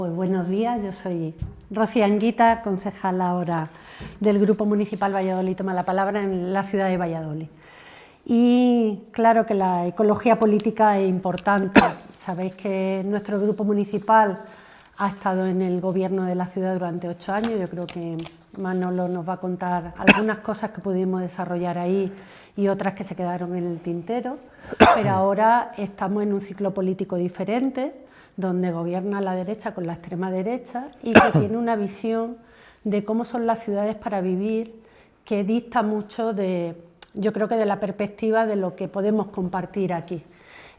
Pues buenos días, yo soy Rocío Anguita, concejala ahora del Grupo Municipal Valladolid Toma la Palabra en la ciudad de Valladolid. Y claro que la ecología política es importante. Sabéis que nuestro grupo municipal ha estado en el gobierno de la ciudad durante 8 años. Yo creo que Manolo nos va a contar algunas cosas que pudimos desarrollar ahí y otras que se quedaron en el tintero. Pero ahora estamos en un ciclo político diferente, donde gobierna la derecha con la extrema derecha y que tiene una visión de cómo son las ciudades para vivir que dista mucho de, yo creo que de la perspectiva de lo que podemos compartir aquí.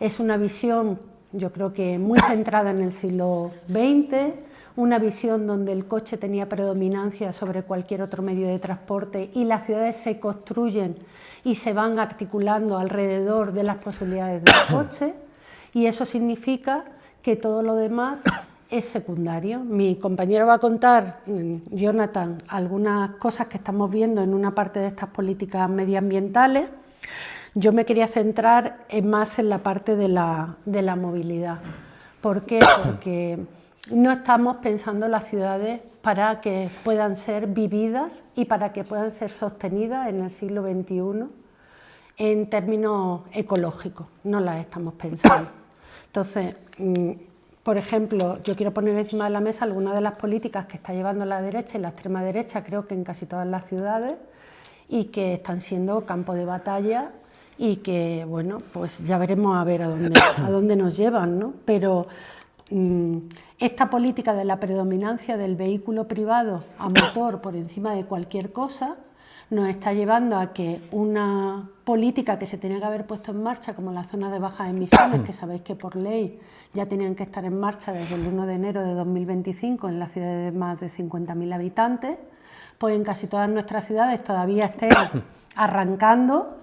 Es una visión, yo creo que muy centrada en el siglo XX, una visión donde el coche tenía predominancia sobre cualquier otro medio de transporte y las ciudades se construyen y se van articulando alrededor de las posibilidades del coche, y eso significa que todo lo demás es secundario. Mi compañero va a contar, Jonathan, algunas cosas que estamos viendo en una parte de estas políticas medioambientales. Yo me quería centrar más en la parte de la movilidad. ¿Por qué? Porque no estamos pensando las ciudades para que puedan ser vividas y para que puedan ser sostenidas en el siglo XXI en términos ecológicos, no las estamos pensando. Entonces, por ejemplo, yo quiero poner encima de la mesa algunas de las políticas que está llevando la derecha y la extrema derecha, creo que en casi todas las ciudades, y que están siendo campo de batalla y que, bueno, pues ya veremos a ver a dónde nos llevan, ¿no? Pero esta política de la predominancia del vehículo privado a motor por encima de cualquier cosa nos está llevando a que una política que se tenía que haber puesto en marcha, como las zonas de bajas emisiones, que sabéis que por ley ya tenían que estar en marcha desde el 1 de enero de 2025 en las ciudades de más de 50.000 habitantes, pues en casi todas nuestras ciudades todavía estén arrancando,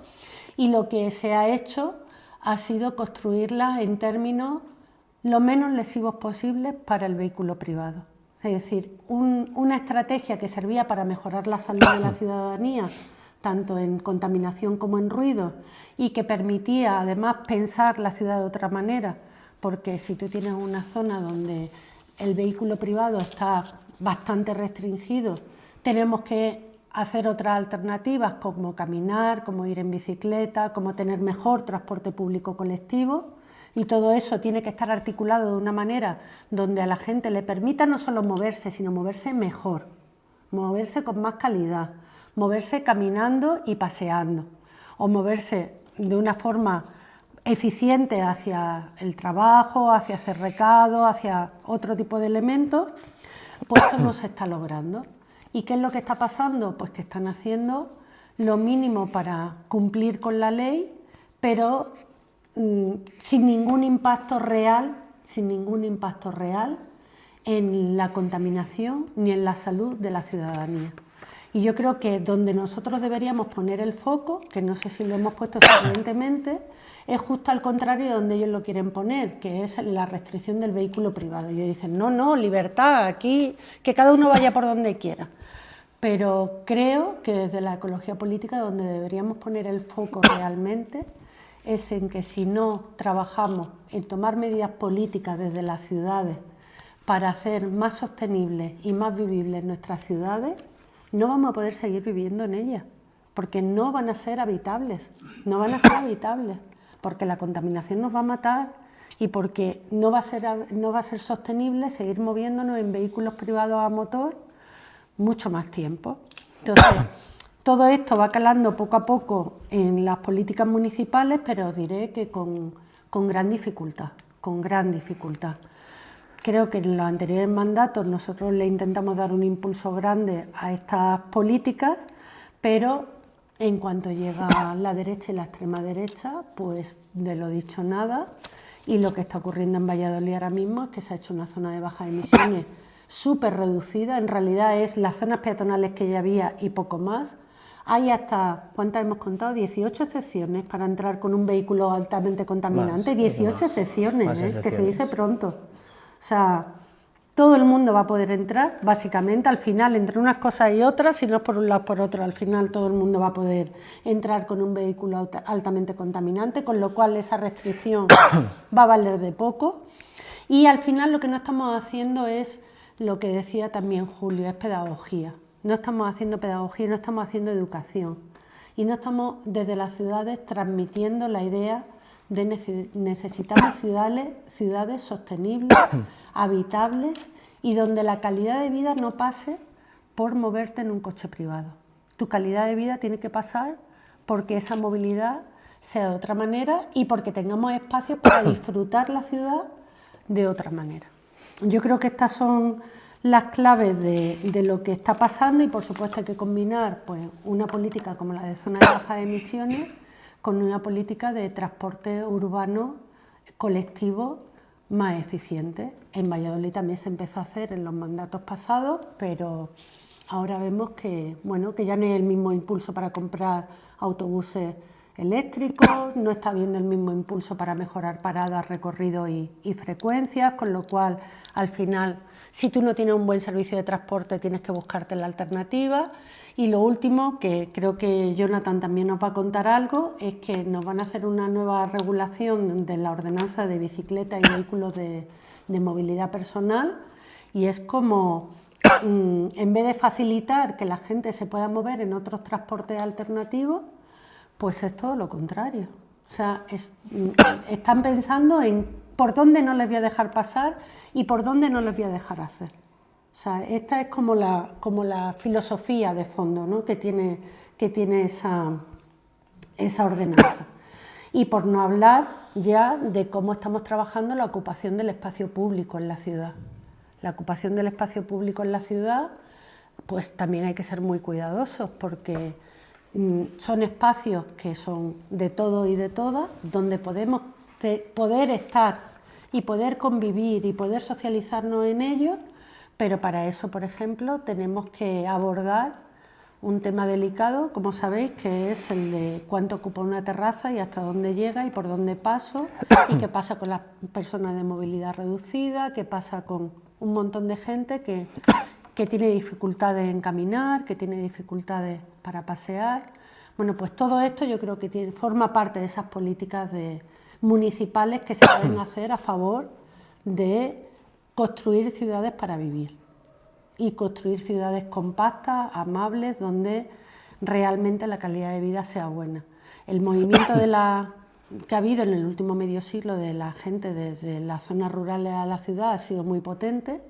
y lo que se ha hecho ha sido construirlas en términos lo menos lesivos posibles para el vehículo privado. Es decir, una estrategia que servía para mejorar la salud de la ciudadanía, tanto en contaminación como en ruido, y que permitía además pensar la ciudad de otra manera, porque si tú tienes una zona donde el vehículo privado está bastante restringido, tenemos que hacer otras alternativas como caminar, como ir en bicicleta, como tener mejor transporte público colectivo. Y todo eso tiene que estar articulado de una manera donde a la gente le permita no solo moverse, sino moverse mejor, moverse con más calidad, moverse caminando y paseando, o moverse de una forma eficiente hacia el trabajo, hacia hacer recado, hacia otro tipo de elementos. Pues esto no se está logrando. ¿Y qué es lo que está pasando? Pues que están haciendo lo mínimo para cumplir con la ley, pero sin ningún impacto real en la contaminación ni en la salud de la ciudadanía. Y yo creo que donde nosotros deberíamos poner el foco, que no sé si lo hemos puesto suficientemente, es justo al contrario de donde ellos lo quieren poner, que es la restricción del vehículo privado. Y ellos dicen, no, libertad, aquí, que cada uno vaya por donde quiera. Pero creo que desde la ecología política donde deberíamos poner el foco realmente es en que si no trabajamos en tomar medidas políticas desde las ciudades para hacer más sostenibles y más vivibles nuestras ciudades, no vamos a poder seguir viviendo en ellas, porque no van a ser habitables, porque la contaminación nos va a matar y porque no va a ser sostenible seguir moviéndonos en vehículos privados a motor mucho más tiempo. Entonces, todo esto va calando poco a poco en las políticas municipales, pero os diré que con gran dificultad. Creo que en los anteriores mandatos nosotros le intentamos dar un impulso grande a estas políticas, pero en cuanto llega la derecha y la extrema derecha, pues de lo dicho nada, y lo que está ocurriendo en Valladolid ahora mismo es que se ha hecho una zona de bajas emisiones súper reducida, en realidad es las zonas peatonales que ya había y poco más. Hay hasta, ¿cuántas hemos contado? 18 excepciones para entrar con un vehículo altamente contaminante. 18 excepciones, que se dice pronto. O sea, todo el mundo va a poder entrar, básicamente, al final, entre unas cosas y otras, si no es por un lado por otro, al final todo el mundo va a poder entrar con un vehículo altamente contaminante, con lo cual esa restricción va a valer de poco. Y al final lo que no estamos haciendo es lo que decía también Julio, es pedagogía. No estamos haciendo pedagogía, no estamos haciendo educación. Y no estamos desde las ciudades transmitiendo la idea de necesitamos ciudades sostenibles, habitables y donde la calidad de vida no pase por moverte en un coche privado. Tu calidad de vida tiene que pasar porque esa movilidad sea de otra manera y porque tengamos espacios para disfrutar la ciudad de otra manera. Yo creo que estas son las claves de lo que está pasando y por supuesto hay que combinar pues, una política como la de zona de bajas emisiones con una política de transporte urbano colectivo más eficiente. En Valladolid también se empezó a hacer en los mandatos pasados, pero ahora vemos que, bueno, que ya no hay el mismo impulso para comprar autobuses eléctricos, no está habiendo el mismo impulso para mejorar paradas, recorridos y frecuencias, con lo cual al final si tú no tienes un buen servicio de transporte tienes que buscarte la alternativa. Y lo último, que creo que Jonathan también nos va a contar algo, es que nos van a hacer una nueva regulación de la ordenanza de bicicletas y vehículos de movilidad personal y es como en vez de facilitar que la gente se pueda mover en otros transportes alternativos, pues es todo lo contrario. O sea, están pensando en por dónde no les voy a dejar pasar y por dónde no les voy a dejar hacer. O sea, esta es como la filosofía de fondo, ¿no? que tiene esa ordenanza. Y por no hablar ya de cómo estamos trabajando la ocupación del espacio público en la ciudad. La ocupación del espacio público en la ciudad, pues también hay que ser muy cuidadosos porque son espacios que son de todo y de todas, donde podemos poder estar y poder convivir y poder socializarnos en ellos, pero para eso, por ejemplo, tenemos que abordar un tema delicado, como sabéis, que es el de cuánto ocupa una terraza y hasta dónde llega y por dónde paso, y qué pasa con las personas de movilidad reducida, qué pasa con un montón de gente que tiene dificultades en caminar, que tiene dificultades para pasear. Bueno, pues todo esto yo creo que forma parte de esas políticas municipales que se pueden hacer a favor de construir ciudades para vivir y construir ciudades compactas, amables, donde realmente la calidad de vida sea buena. El movimiento que ha habido en el último medio siglo de la gente desde las zonas rurales a la ciudad ha sido muy potente,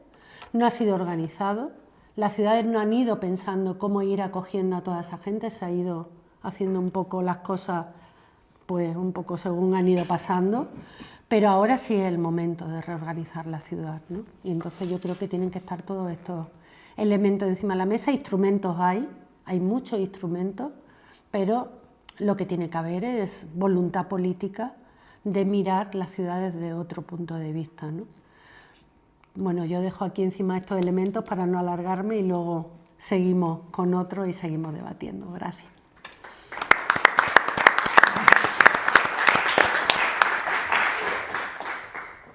no ha sido organizado, las ciudades no han ido pensando cómo ir acogiendo a toda esa gente, se ha ido haciendo un poco las cosas pues un poco según han ido pasando, pero ahora sí es el momento de reorganizar la ciudad, ¿no? Y entonces yo creo que tienen que estar todos estos elementos encima de la mesa. Instrumentos hay muchos instrumentos, pero lo que tiene que haber es voluntad política de mirar las ciudades desde otro punto de vista, ¿no? Bueno, yo dejo aquí encima estos elementos para no alargarme y luego seguimos con otros y seguimos debatiendo. Gracias.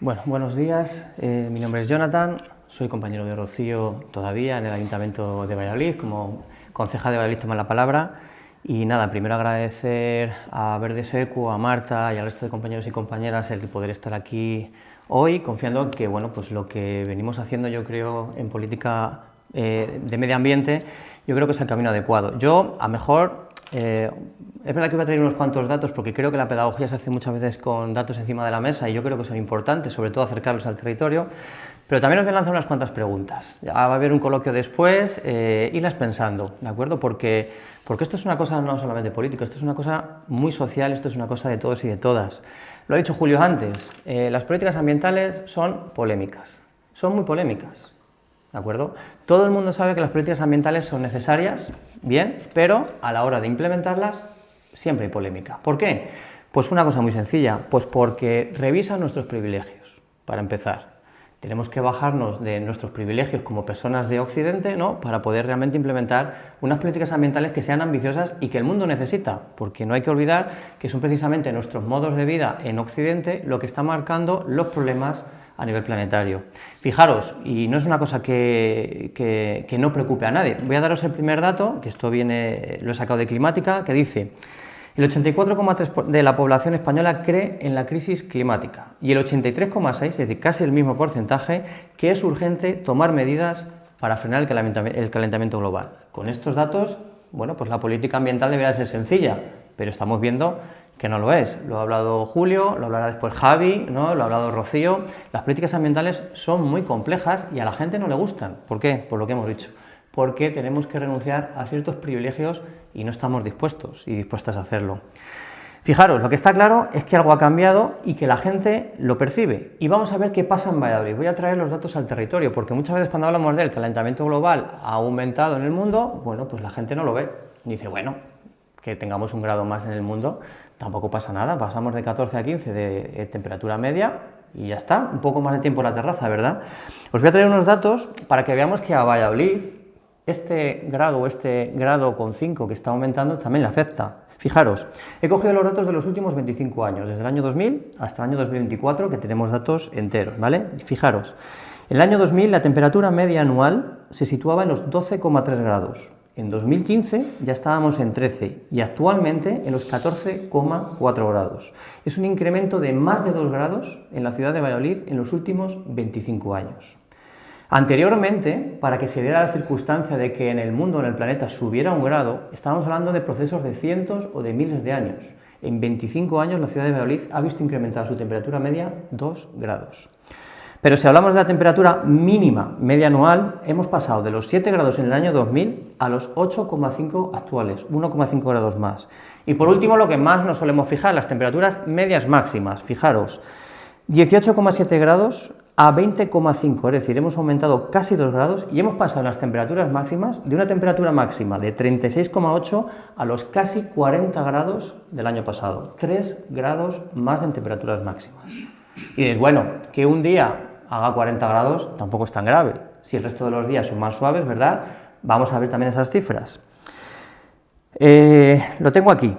Bueno, buenos días. Mi nombre es Jonathan, soy compañero de Rocío todavía en el Ayuntamiento de Valladolid, como concejal de Valladolid toma la palabra. Y nada, primero agradecer a Verde Secu, a Marta y al resto de compañeros y compañeras el poder estar aquí hoy, confiando en que bueno, pues lo que venimos haciendo, yo creo, en política de medio ambiente, yo creo que es el camino adecuado. Yo, a mejor, es verdad que voy a traer unos cuantos datos porque creo que la pedagogía se hace muchas veces con datos encima de la mesa y yo creo que son importantes, sobre todo acercarlos al territorio, pero también os voy a lanzar unas cuantas preguntas. Ya va a haber un coloquio después, irlas pensando, ¿de acuerdo? Porque esto es una cosa no solamente política, esto es una cosa muy social, esto es una cosa de todos y de todas. Lo ha dicho Julio antes, las políticas ambientales son polémicas, son muy polémicas. ¿De acuerdo? Todo el mundo sabe que las políticas ambientales son necesarias, bien, pero a la hora de implementarlas siempre hay polémica. ¿Por qué? Pues una cosa muy sencilla, pues porque revisan nuestros privilegios, para empezar. Tenemos que bajarnos de nuestros privilegios como personas de Occidente, ¿no?, para poder realmente implementar unas políticas ambientales que sean ambiciosas y que el mundo necesita, porque no hay que olvidar que son precisamente nuestros modos de vida en Occidente lo que está marcando los problemas a nivel planetario. Fijaros, y no es una cosa que no preocupe a nadie, voy a daros el primer dato, que esto lo he sacado de Climática, que dice El 84,3% de la población española cree en la crisis climática y el 83,6%, es decir, casi el mismo porcentaje, que es urgente tomar medidas para frenar el calentamiento global. Con estos datos, bueno, pues la política ambiental debería ser sencilla, pero estamos viendo que no lo es. Lo ha hablado Julio, lo hablará después Javi, ¿no? Lo ha hablado Rocío. Las políticas ambientales son muy complejas y a la gente no le gustan. ¿Por qué? Por lo que hemos dicho. Porque tenemos que renunciar a ciertos privilegios y no estamos dispuestos y dispuestas a hacerlo. Fijaros, lo que está claro es que algo ha cambiado y que la gente lo percibe. Y vamos a ver qué pasa en Valladolid. Voy a traer los datos al territorio, porque muchas veces cuando hablamos del calentamiento global ha aumentado en el mundo, bueno, pues la gente no lo ve. Y dice, bueno, que tengamos un grado más en el mundo, tampoco pasa nada, pasamos de 14 a 15 de temperatura media y ya está, un poco más de tiempo en la terraza, ¿verdad? Os voy a traer unos datos para que veamos que a Valladolid este grado con 5 que está aumentando también le afecta. Fijaros, he cogido los datos de los últimos 25 años, desde el año 2000 hasta el año 2024, que tenemos datos enteros, ¿vale? Fijaros, en el año 2000 la temperatura media anual se situaba en los 12,3 grados. En 2015 ya estábamos en 13 y actualmente en los 14,4 grados. Es un incremento de más de 2 grados en la ciudad de Valladolid en los últimos 25 años. Anteriormente, para que se diera la circunstancia de que en el mundo, en el planeta, subiera un grado, estábamos hablando de procesos de cientos o de miles de años. En 25 años la ciudad de Valladolid ha visto incrementada su temperatura media 2 grados. Pero si hablamos de la temperatura mínima media anual, hemos pasado de los 7 grados en el año 2000 a los 8,5 actuales, 1,5 grados más. Y por último, lo que más nos solemos fijar, las temperaturas medias máximas. Fijaros, 18,7 grados a 20,5, es decir, hemos aumentado casi 2 grados y hemos pasado en las temperaturas máximas de una temperatura máxima de 36,8 a los casi 40 grados del año pasado. 3 grados más en temperaturas máximas. Y diréis, bueno, que un día haga 40 grados tampoco es tan grave. Si el resto de los días son más suaves, ¿verdad? Vamos a ver también esas cifras. Lo tengo aquí.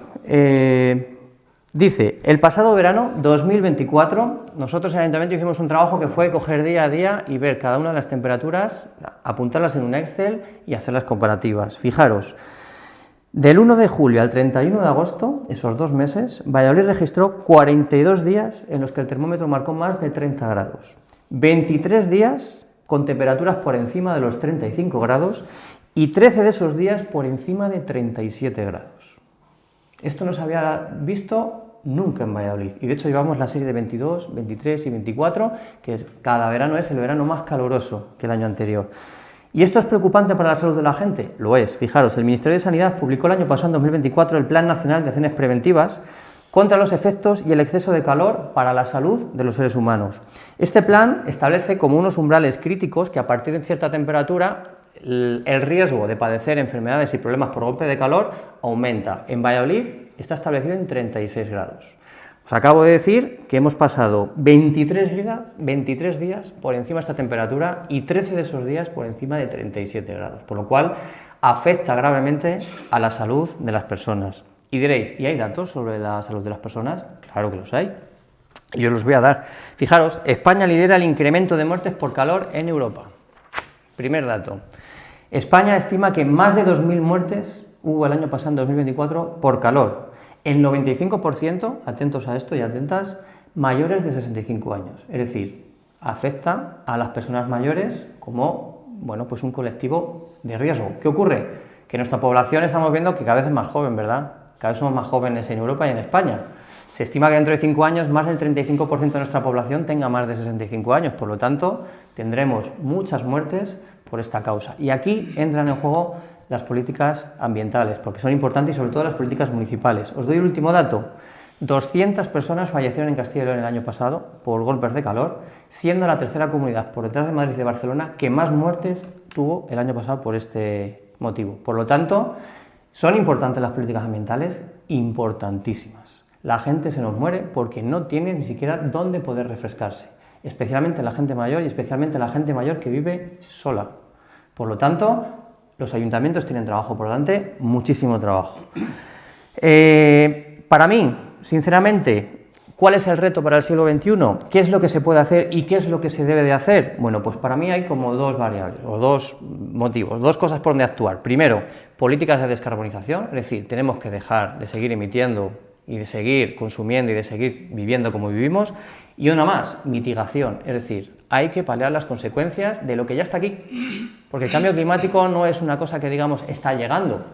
Dice, el pasado verano 2024, nosotros en el Ayuntamiento hicimos un trabajo que fue coger día a día y ver cada una de las temperaturas, apuntarlas en un Excel y hacer las comparativas. Fijaros, del 1 de julio al 31 de agosto, esos 2 meses, Valladolid registró 42 días en los que el termómetro marcó más de 30 grados, 23 días con temperaturas por encima de los 35 grados y 13 de esos días por encima de 37 grados. Esto no se había visto nunca en Valladolid, y de hecho llevamos la serie de 22, 23 y 24, que cada verano es el verano más caluroso que el año anterior. ¿Y esto es preocupante para la salud de la gente? Lo es. Fijaros, el Ministerio de Sanidad publicó el año pasado, en 2024, el Plan Nacional de Acciones Preventivas contra los efectos y el exceso de calor para la salud de los seres humanos. Este plan establece como unos umbrales críticos que a partir de cierta temperatura el riesgo de padecer enfermedades y problemas por golpe de calor aumenta. En Valladolid está establecido en 36 grados. Os acabo de decir que hemos pasado 23 días por encima de esta temperatura y 13 de esos días por encima de 37 grados, por lo cual afecta gravemente a la salud de las personas. Y diréis, ¿y hay datos sobre la salud de las personas? Claro que los hay. Y os los voy a dar. Fijaros, España lidera el incremento de muertes por calor en Europa. Primer dato. España estima que más de 2.000 muertes hubo el año pasado, en 2024, por calor. El 95%, atentos a esto y atentas, mayores de 65 años. Es decir, afecta a las personas mayores como, bueno, pues un colectivo de riesgo. ¿Qué ocurre? Que nuestra población estamos viendo que cada vez es más joven, ¿verdad? Cada vez somos más jóvenes en Europa y en España. Se estima que dentro de 5 años más del 35% de nuestra población tenga más de 65 años. Por lo tanto, tendremos muchas muertes por esta causa. Y aquí entran en juego las políticas ambientales, porque son importantes y sobre todo las políticas municipales. Os doy el último dato. 200 personas fallecieron en Castilla y León el año pasado por golpes de calor, siendo la tercera comunidad por detrás de Madrid y de Barcelona que más muertes tuvo el año pasado por este motivo. Por lo tanto, son importantes las políticas ambientales, importantísimas. La gente se nos muere porque no tiene ni siquiera dónde poder refrescarse, especialmente la gente mayor y especialmente la gente mayor que vive sola. Por lo tanto, los ayuntamientos tienen trabajo por delante, muchísimo trabajo. Para mí, sinceramente, ¿cuál es el reto para el siglo XXI? ¿Qué es lo que se puede hacer y qué es lo que se debe de hacer? Bueno, pues para mí hay como dos variables, o dos motivos, dos cosas por donde actuar. Primero, políticas de descarbonización, es decir, tenemos que dejar de seguir emitiendo y de seguir consumiendo y de seguir viviendo como vivimos. Y una más, mitigación, es decir, hay que paliar las consecuencias de lo que ya está aquí, porque el cambio climático no es una cosa que digamos está llegando,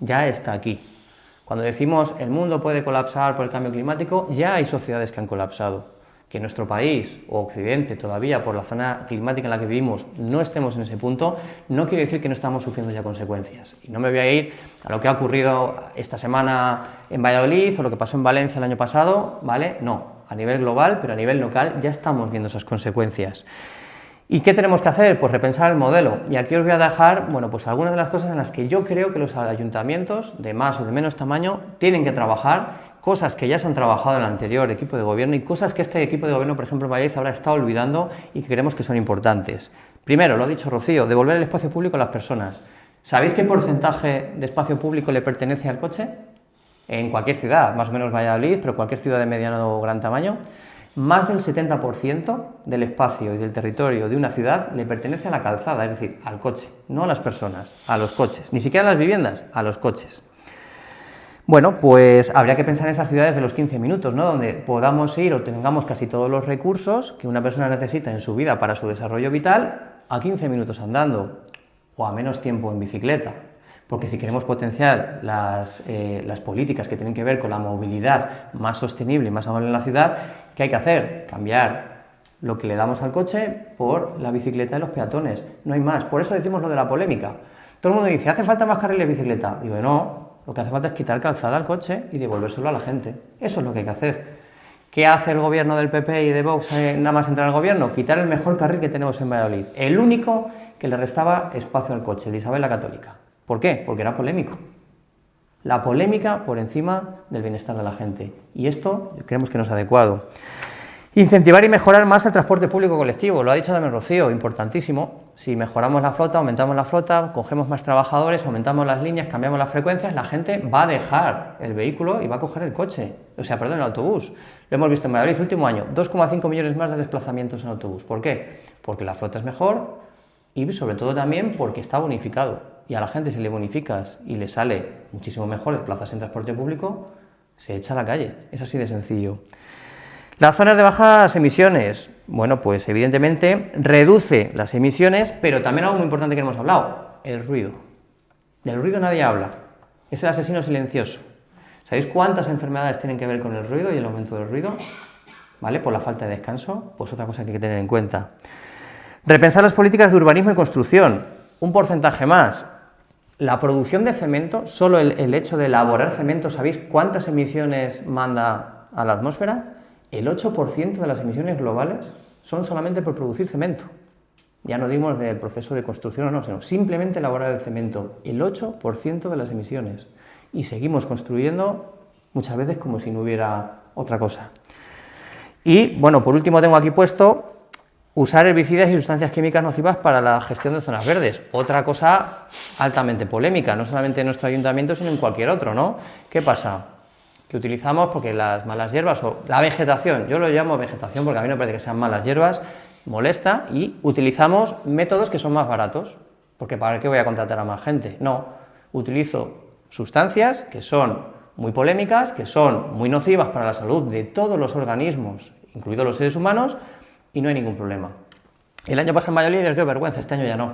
ya está aquí. Cuando decimos el mundo puede colapsar por el cambio climático, ya hay sociedades que han colapsado. Que nuestro país o Occidente todavía por la zona climática en la que vivimos no estemos en ese punto, no quiere decir que no estamos sufriendo ya consecuencias. Y no me voy a ir a lo que ha ocurrido esta semana en Valladolid o lo que pasó en Valencia el año pasado, ¿vale? No, a nivel global, pero a nivel local ya estamos viendo esas consecuencias. ¿Y qué tenemos que hacer? Pues repensar el modelo. Y aquí os voy a dejar, bueno, pues algunas de las cosas en las que yo creo que los ayuntamientos, de más o de menos tamaño, tienen que trabajar, cosas que ya se han trabajado en el anterior equipo de gobierno y cosas que este equipo de gobierno, por ejemplo, en Valladolid, ahora está olvidando y que creemos que son importantes. Primero, lo ha dicho Rocío, devolver el espacio público a las personas. ¿Sabéis qué porcentaje de espacio público le pertenece al coche? En cualquier ciudad, más o menos Valladolid, pero cualquier ciudad de mediano o gran tamaño, más del 70% del espacio y del territorio de una ciudad le pertenece a la calzada, es decir, al coche, no a las personas, a los coches, ni siquiera a las viviendas, a los coches. Bueno, pues habría que pensar en esas ciudades de los 15 minutos, ¿no? Donde podamos ir o tengamos casi todos los recursos que una persona necesita en su vida para su desarrollo vital a 15 minutos andando o a menos tiempo en bicicleta. Porque si queremos potenciar las políticas que tienen que ver con la movilidad más sostenible y más amable en la ciudad, ¿qué hay que hacer? Cambiar lo que le damos al coche por la bicicleta y los peatones. No hay más. Por eso decimos lo de la polémica. Todo el mundo dice, ¿hace falta más carriles de bicicleta? Digo, no. Lo que hace falta es quitar calzada al coche y devolvérselo a la gente. Eso es lo que hay que hacer. ¿Qué hace el gobierno del PP y de Vox nada más entrar al gobierno? Quitar el mejor carril que tenemos en Valladolid. El único que le restaba espacio al coche, el de Isabel la Católica. ¿Por qué? Porque era polémico. La polémica por encima del bienestar de la gente. Y esto creemos que no es adecuado. Incentivar y mejorar más el transporte público colectivo, lo ha dicho también Rocío, importantísimo. Si mejoramos la flota, aumentamos la flota, cogemos más trabajadores, aumentamos las líneas, cambiamos las frecuencias, la gente va a dejar el vehículo y va a coger el coche, el autobús. Lo hemos visto en Madrid el último año, 2,5 millones más de desplazamientos en autobús. ¿Por qué? Porque la flota es mejor y sobre todo también porque está bonificado. Y a la gente si le bonificas y le sale muchísimo mejor desplazarse en transporte público, se echa a la calle, es así de sencillo. Las zonas de bajas emisiones, bueno, pues evidentemente reduce las emisiones, pero también algo muy importante que hemos hablado, el ruido. Del ruido nadie habla, es el asesino silencioso. ¿Sabéis cuántas enfermedades tienen que ver con el ruido y el aumento del ruido? ¿Vale? Por la falta de descanso, pues otra cosa que hay que tener en cuenta. Repensar las políticas de urbanismo y construcción, un porcentaje más. La producción de cemento, solo el hecho de elaborar cemento, ¿sabéis cuántas emisiones manda a la atmósfera? El 8% de las emisiones globales son solamente por producir cemento. Ya no dimos del proceso de construcción o no, sino simplemente elaborar el cemento. El 8% de las emisiones. Y seguimos construyendo muchas veces como si no hubiera otra cosa. Y, bueno, por último tengo aquí puesto usar herbicidas y sustancias químicas nocivas para la gestión de zonas verdes. Otra cosa altamente polémica, no solamente en nuestro ayuntamiento, sino en cualquier otro, ¿no? ¿Qué pasa? Que utilizamos porque las malas hierbas o la vegetación, yo lo llamo vegetación porque a mí no me parece que sean malas hierbas, molesta y utilizamos métodos que son más baratos, porque ¿para qué voy a contratar a más gente? No, utilizo sustancias que son muy polémicas, que son muy nocivas para la salud de todos los organismos, incluidos los seres humanos, y no hay ningún problema. El año pasado en Valladolid les dio vergüenza, este año ya no.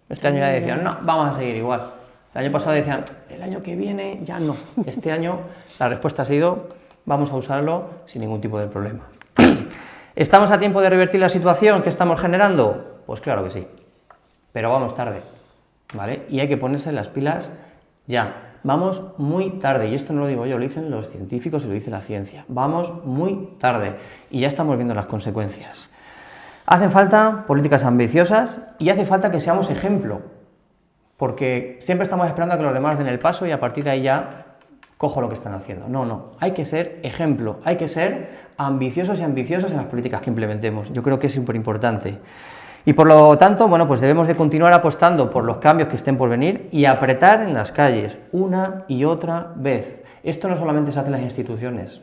Este año ya decían, no, vamos a seguir igual. El año pasado decían, el año que viene ya no. Este año la respuesta ha sido, vamos a usarlo sin ningún tipo de problema. ¿Estamos a tiempo de revertir la situación que estamos generando? Pues claro que sí, pero vamos tarde, ¿vale? Y hay que ponerse las pilas ya. Vamos muy tarde, y esto no lo digo yo, lo dicen los científicos y lo dice la ciencia. Vamos muy tarde y ya estamos viendo las consecuencias. Hacen falta políticas ambiciosas y hace falta que seamos ejemplo, porque siempre estamos esperando a que los demás den el paso y a partir de ahí ya cojo lo que están haciendo. No, no, hay que ser ejemplo, hay que ser ambiciosos y ambiciosas en las políticas que implementemos. Yo creo que es súper importante. Y por lo tanto, bueno, pues debemos de continuar apostando por los cambios que estén por venir y apretar en las calles una y otra vez. Esto no solamente se hace en las instituciones.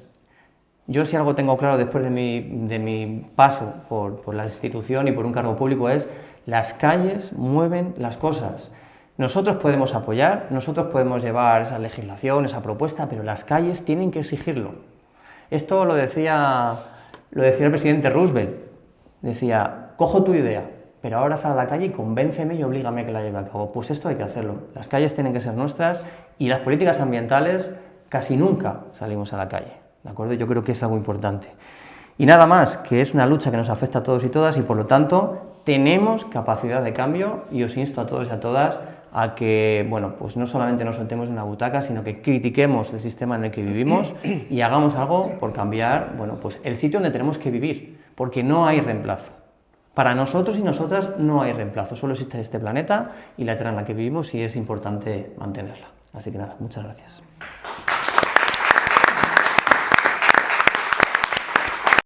Yo si algo tengo claro después de mi paso por la institución y por un cargo público es Las calles mueven las cosas. Nosotros podemos apoyar, nosotros podemos llevar esa legislación, esa propuesta, pero las calles tienen que exigirlo. Esto lo decía el presidente Roosevelt. Decía, cojo tu idea, pero ahora sal a la calle y convénceme y oblígame a que la lleve a cabo. Pues esto hay que hacerlo. Las calles tienen que ser nuestras y las políticas ambientales casi nunca salimos a la calle, ¿de acuerdo? Yo creo que es algo importante. Y nada más, que es una lucha que nos afecta a todos y todas y por lo tanto tenemos capacidad de cambio y os insto a todos y a todas a que, bueno, pues no solamente nos sentemos en una butaca, sino que critiquemos el sistema en el que vivimos y hagamos algo por cambiar, bueno, pues el sitio donde tenemos que vivir, porque no hay reemplazo. Para nosotros y nosotras no hay reemplazo, solo existe este planeta y la tierra en la que vivimos y es importante mantenerla. Así que nada, muchas gracias.